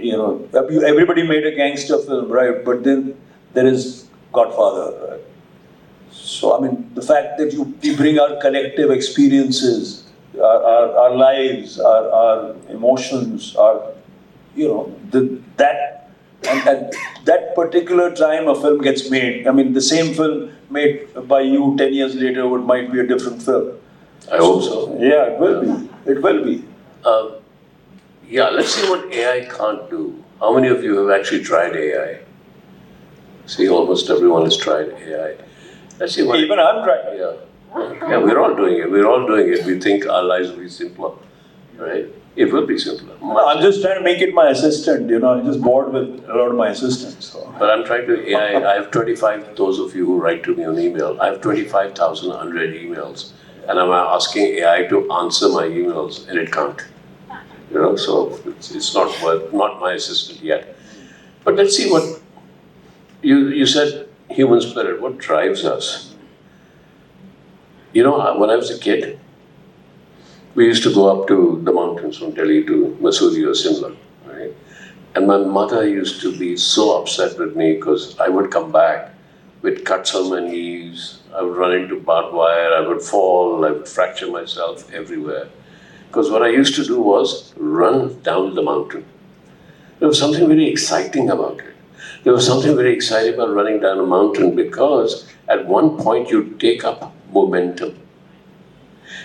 everybody made a gangster film, right? But then there is Godfather, right? So, the fact that we bring our collective experiences, our lives, our emotions, and that particular time a film gets made. The same film made by you 10 years later might be a different film. I hope so. Yeah, it will be. It will be. Yeah, let's see what AI can't do. How many of you have actually tried AI? See, almost everyone has tried AI. Let's see what. Even I'm trying. Yeah, we're all doing it. We're all doing it. We think our lives will be simpler, right? It will be simpler. No, I'm just trying to make it my assistant. I'm just bored with a lot of my assistants. So. But I'm trying to AI. I have 25. Those of you who write to me on email, I have 25,100 emails, and I'm asking AI to answer my emails, and it can't. So it's not my assistant yet. But let's see what you said. Human spirit. What drives us? When I was a kid, we used to go up to the mountains from Delhi to Mussoorie or Simla, right? And my mother used to be so upset with me because I would come back with cuts on my knees. I would run into barbed wire. I would fall. I would fracture myself everywhere. Because what I used to do was run down the mountain. There was something very exciting about it. There was something very exciting about running down a mountain because at one point you take up momentum.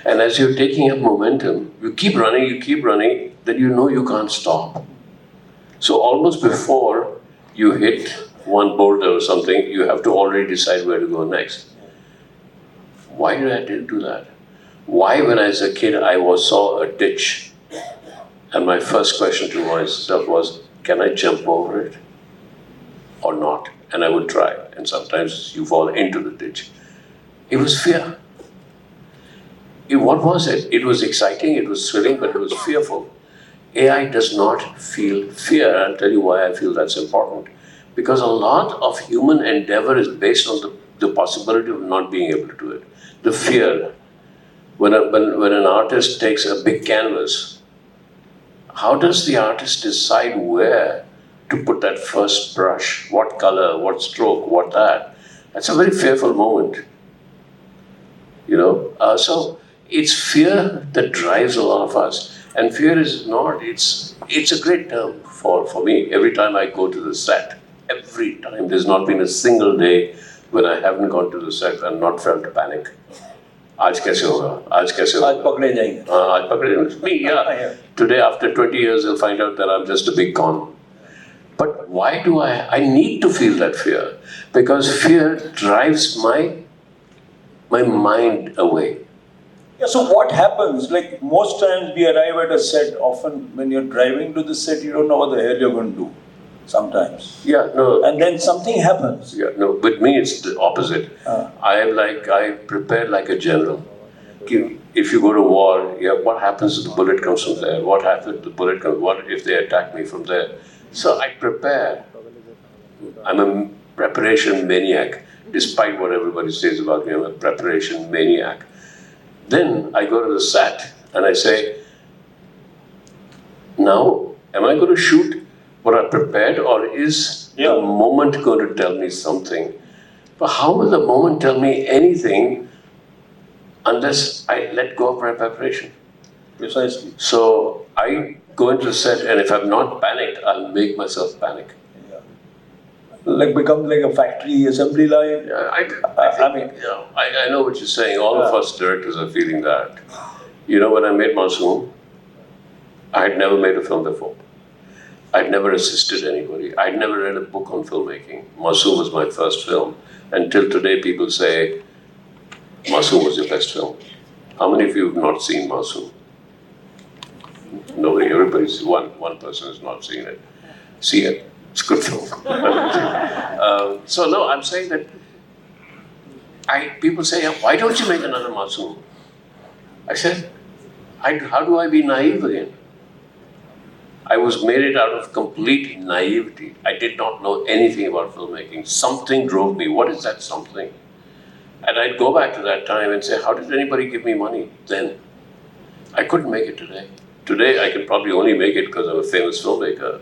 And as you're taking up momentum, you keep running, then you can't stop. So almost before you hit one boulder or something, you have to already decide where to go next. Why did I do that? Why, when I was a kid, I saw a ditch, and my first question to myself was, can I jump over it or not? And I would try, and sometimes you fall into the ditch. It was fear. What was it? It was exciting, it was thrilling, but it was fearful. AI does not feel fear. I'll tell you why I feel that's important. Because a lot of human endeavor is based on the possibility of not being able to do it. The fear. When an artist takes a big canvas, how does the artist decide where to put that first brush? What color, what stroke, what that? That's a very fearful moment. So it's fear that drives a lot of us. And fear is not, it's a great term for me. Every time I go to the set, every time, there's not been a single day when I haven't gone to the set and not felt panic. आज कैसे होगा? आज पकड़े जाएंगे. आज पकड़े जाएंगे. Me, yeah. Today, after 20 years, you'll find out that I'm just a big con. But why do I need to feel that fear? Because fear drives my mind away. Yeah, so what happens? Like most times we arrive at a set, often when you're driving to the set, you don't know what the hell you're going to do. Sometimes. Yeah, no. And then something happens. Yeah, no. With me, it's the opposite. I prepare like a general. If you go to war, what happens if the bullet comes from there? What happens if the bullet comes? What if they attack me from there? So I prepare. I'm a preparation maniac. Despite what everybody says about me, I'm a preparation maniac. Then I go to the set and I say, now, am I going to shoot what I prepared, or is the moment going to tell me something? But how will the moment tell me anything unless I let go of my preparation? Precisely. So I go into the set, and if I'm not panicked, I'll make myself panic. Yeah. Like become like a factory assembly line. Yeah, I know what you're saying. All of us directors are feeling that. When I made Masoom, I had never made a film before. I'd never assisted anybody. I'd never read a book on filmmaking. Masoom was my first film. Until today, people say, Masoom was your best film. How many of you have not seen Masoom? Nobody. Everybody's one person has not seen it. See it. It's a good film. So no, I'm saying that people say, why don't you make another Masoom? I said, how do I be naive again? I was made it out of complete naivety. I did not know anything about filmmaking. Something drove me. What is that something? And I'd go back to that time and say, how did anybody give me money then? I couldn't make it today. Today, I can probably only make it because I'm a famous filmmaker.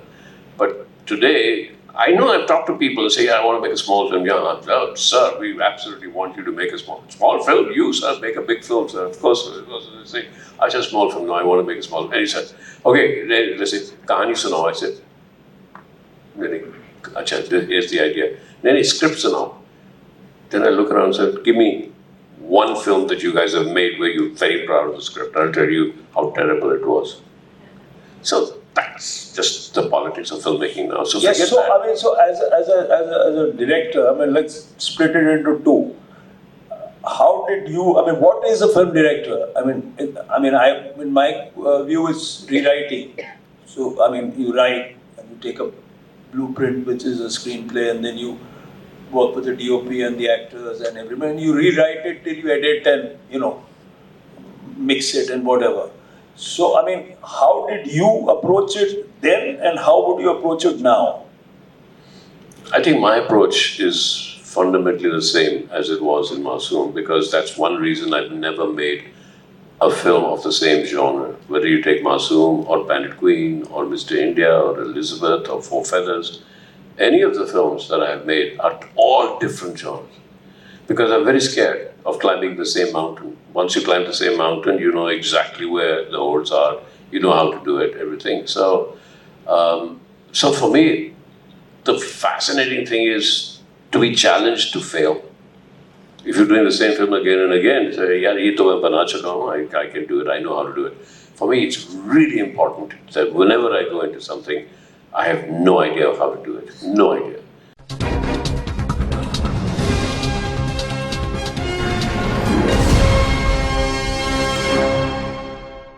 But today, I know I've talked to people who say, I want to make a small film. Yeah, sir, we absolutely want you to make a small film. You, sir, make a big film, sir. Of course, they say, I said small film. No, I want to make a small film. And he said, okay, let's say, kahani sunao. I said, really? Acha, here's the idea. Then he script sunao. Then I look around and said, give me one film that you guys have made where you're very proud of the script. I'll tell you how terrible it was. So that's just the politics of filmmaking now. So yes, forget so that. I mean, so as a director, I mean, let's split it into two. How did you? I mean, what is a film director? I mean, my view is rewriting. So I mean, you write and you take a blueprint, which is a screenplay, and then you work with the DOP and the actors and everyone. And you rewrite it till you edit and mix it and whatever. So, I mean, how did you approach it then and how would you approach it now? I think my approach is fundamentally the same as it was in Masoom, because that's one reason I've never made a film of the same genre. Whether you take Masoom or Bandit Queen or Mr. India or Elizabeth or Four Feathers, any of the films that I have made are all different genres. Because I'm very scared of climbing the same mountain. Once you climb the same mountain, you know exactly where the holes are, you know how to do it, everything. So for me, the fascinating thing is to be challenged to fail. If you're doing the same film again and again, say, yeah, I can do it, I know how to do it. For me, it's really important that whenever I go into something, I have no idea of how to do it. No idea.